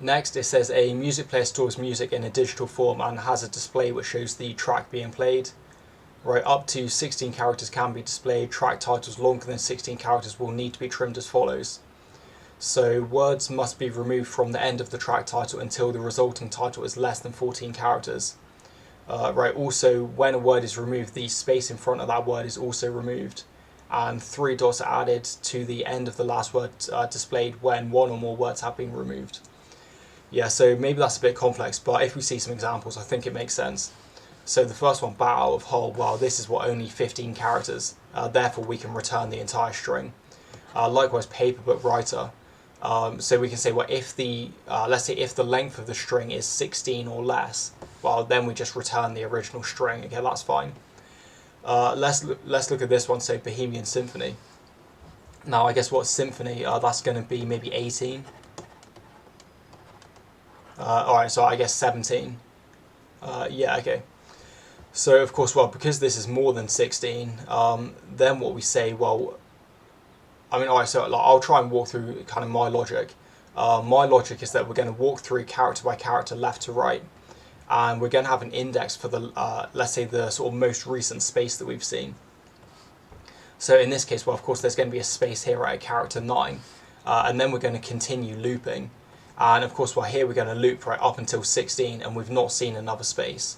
Next, it says a music player stores music in a digital form and has a display which shows the track being played. Right, up to 16 characters can be displayed. Track titles longer than 16 characters will need to be trimmed as follows. So words must be removed from the end of the track title until the resulting title is less than 14 characters. Right, also when a word is removed, the space in front of that word is also removed. And 3 dots are added to the end of the last word displayed when one or more words have been removed. Yeah, so maybe that's a bit complex, but if we see some examples, I think it makes sense. So the first one, bat out of hole, well, this is what, only 15 characters, therefore we can return the entire string. Likewise, paper book writer. So we can say, well, if let's say if the length of the string is 16 or less, well, then we just return the original string. Okay, that's fine. Let's look at this one. So Bohemian Symphony. Now, I guess what symphony? That's going to be maybe 18. Alright, so I guess 17. Yeah, okay. So, of course, well, because this is more than 16, then what we say, well, I mean, alright, so like, I'll try and walk through kind of my logic. My logic is that we're going to walk through character by character, left to right, and we're going to have an index for the, let's say, the sort of most recent space that we've seen. So in this case, well, of course, there's going to be a space here at character 9, and then we're going to continue looping. And of course, well, here we're going to loop right up until 16, and we've not seen another space.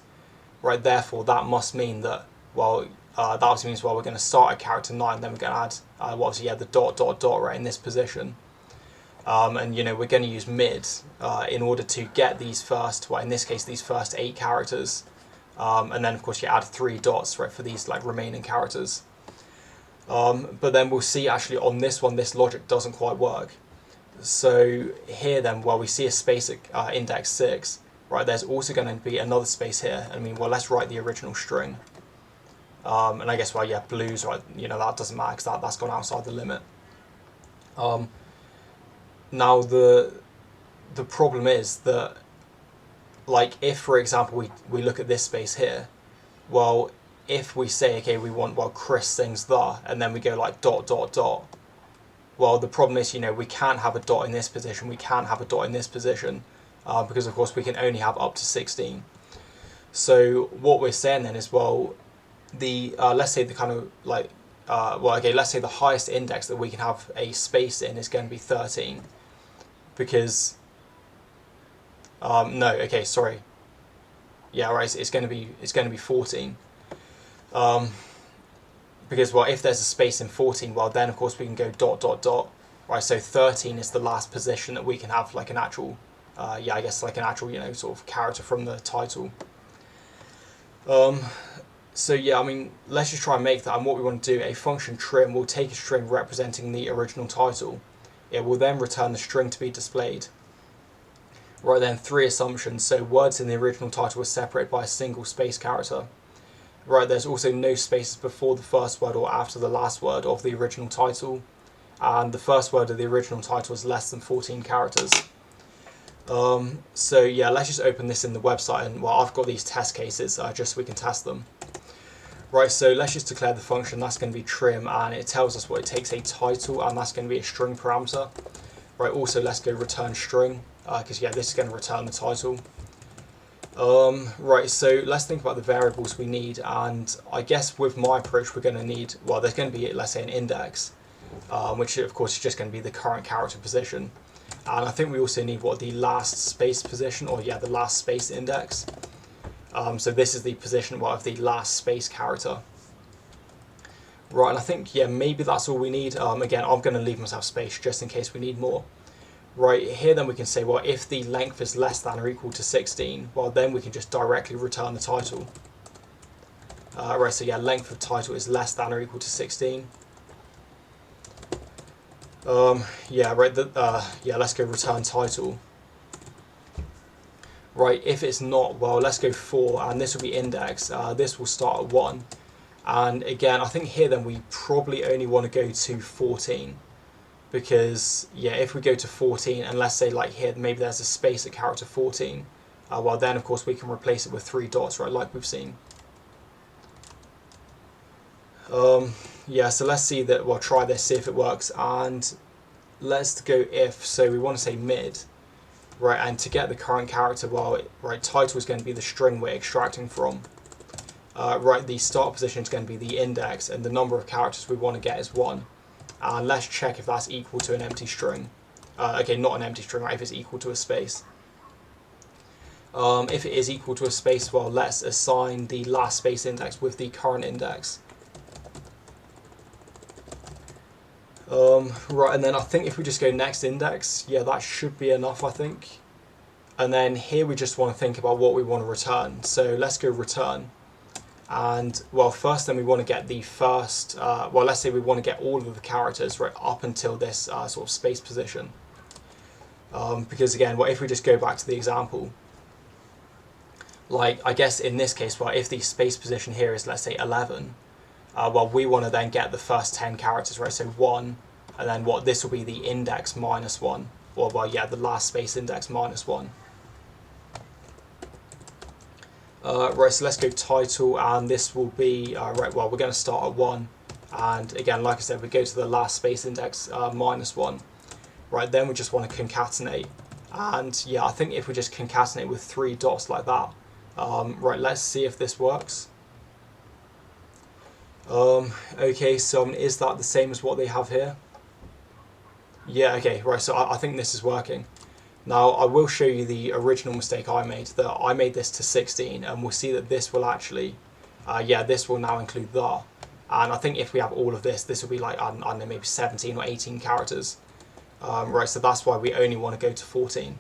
Right, therefore, that must mean that, well, that obviously means, well, we're going to start at character 9, then we're going to add, well, obviously, yeah, the dot, dot, dot right in this position. And, you know, we're going to use mid in order to get these first, well, in this case, these first 8 characters. And then, of course, you add 3 dots, right, for these, like, remaining characters. But then we'll see, actually, on this one, this logic doesn't quite work. So here then, well, we see a space at index 6, right, there's also going to be another space here. I mean, well, let's write the original string. And I guess, well, yeah, blues, right, you know, that doesn't matter because that's gone outside the limit. Now, the problem is that, like, if, for example, we look at this space here, well, if we say, okay, we want, well, Chris sings the, and then we go like dot, dot, dot, well, the problem is, you know, we can't have a dot in this position, we can't have a dot in this position, because, of course, we can only have up to 16. So what we're saying then is, well, let's say the kind of, like, well, okay, let's say the highest index that we can have a space in is going to be 13, because, no, okay, sorry, yeah, right, it's going to be 14. Because, well, if there's a space in 14, well, then, of course, we can go dot, dot, dot, right, so 13 is the last position that we can have, like, an actual, yeah, I guess, like, an actual, you know, sort of character from the title. So, yeah, I mean, let's just try and make that, and what we want to do, a function trim will take a string representing the original title. It will then return the string to be displayed. Right, then, 3 assumptions, so words in the original title are separated by a single space character. Right, there's also no spaces before the first word or after the last word of the original title, and the first word of the original title is less than 14 characters. So yeah, let's just open this in the website, and well, I've got these test cases just so we can test them. Right, so let's just declare the function, that's going to be trim, and it tells us what it takes a title, and that's going to be a string parameter. Right, also let's go return string, because yeah, this is going to return the title. Right, so let's think about the variables we need, and I guess with my approach we're going to need, well, there's going to be, let's say, an index, which of course is just going to be the current character position, and I think we also need, what, the last space position, or yeah, the last space index. So this is the position, well, of the last space character. Right, and I think, yeah, maybe that's all we need. Again, I'm going to leave myself space just in case we need more. Right, here then we can say, well, if the length is less than or equal to 16, well, then we can just directly return the title. Right, so yeah, length of title is less than or equal to 16. Yeah, right, yeah, let's go return title. Right, if it's not, well, let's go 4, and this will be index. This will start at 1. And again, I think here then we probably only want to go to 14. Because, yeah, if we go to 14, and let's say, like, here, maybe there's a space at character 14, well, then, of course, we can replace it with 3 dots, right, like we've seen. Yeah, so let's see that, well, try this, see if it works, and let's go if, so we want to say mid, right? And to get the current character, well, right, title is going to be the string we're extracting from. Right, the start position is going to be the index, and the number of characters we want to get is 1. And let's check if that's equal to an empty string. Okay, not an empty string, right, if it's equal to a space. If it is equal to a space, well, let's assign the last space index with the current index. Right, and then I think if we just go next index, yeah, that should be enough, I think. And then here we just want to think about what we want to return. So let's go return. And, well, first then we want to get the first, well, let's say we want to get all of the characters right up until this sort of space position. Because again, well, if we just go back to the example, like, I guess in this case, well, if the space position here is, let's say, 11, well, we want to then get the first 10 characters, right? So 1, and then what, this will be the index minus 1, or, well, yeah, the last space index minus 1. Right, so let's go title, and this will be, right, well, we're going to start at 1, and again, like I said, we go to the last space index minus 1. Right, then we just want to concatenate, and yeah, I think if we just concatenate with 3 dots like that, right, let's see if this works. Okay, so is that the same as what they have here? Yeah, okay, right, so I think this is working. Now, I will show you the original mistake I made, that I made this to 16, and we'll see that this will actually, yeah, this will now include the. And I think if we have all of this, this will be like, I don't know, maybe 17 or 18 characters. Right, so that's why we only want to go to 14.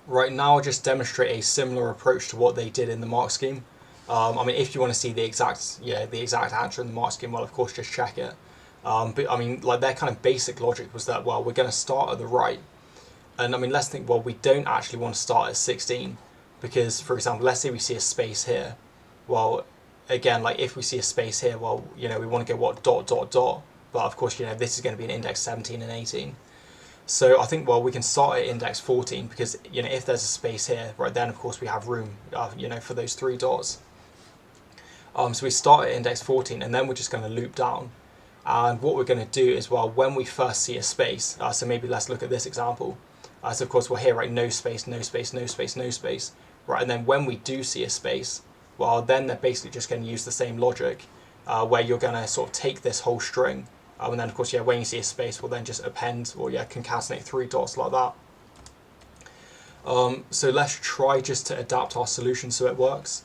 Right, now I'll just demonstrate a similar approach to what they did in the mark scheme. I mean, if you want to see the exact answer in the mark scheme, well, of course, just check it. But I mean, like, their kind of basic logic was that, well, we're going to start at the right. And I mean, let's think, well, we don't actually want to start at 16 because, for example, let's say we see a space here. Well, again, like, if we see a space here, well, you know, we want to go, what, dot, dot, dot. But of course, you know, this is going to be an index 17 and 18. So I think, well, we can start at index 14 because, you know, if there's a space here, right, then of course we have room, you know, for those 3 dots. So we start at index 14, and then we're just going to loop down. And what we're going to do is, well, when we first see a space, so maybe let's look at this example. So of course we're here, right, no space, no space, no space, no space, right, and then when we do see a space, well, then they're basically just going to use the same logic, where you're going to sort of take this whole string, and then of course, yeah, when you see a space, we'll then just append, or yeah, concatenate 3 dots like that. So let's try just to adapt our solution so it works.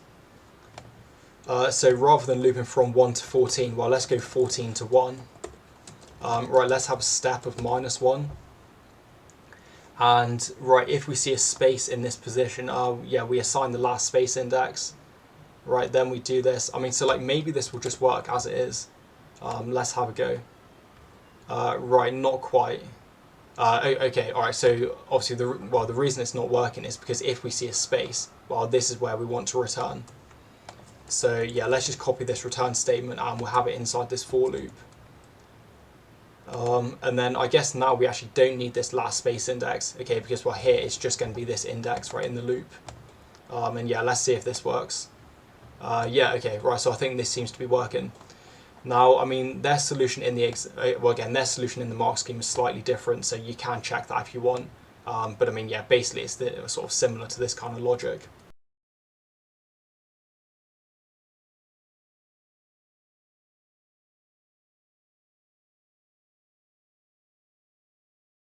So rather than looping from 1 to 14, well, let's go 14 to 1. Right, let's have a step of minus 1. And right, if we see a space in this position, yeah, we assign the last space index. Right, then we do this. I mean, so like maybe this will just work as it is. Let's have a go. Right, not quite. Okay, all right. So obviously, the reason it's not working is because if we see a space, well, this is where we want to return. So yeah, let's just copy this return statement, and we'll have it inside this for loop. And then I guess now we actually don't need this last space index, okay, because well, here it's just going to be this index right in the loop. And yeah, let's see if this works. Yeah, okay, right. So I think this seems to be working. Now, I mean, their solution in the their solution in the mark scheme is slightly different, so you can check that if you want. But I mean, yeah, basically it's sort of similar to this kind of logic.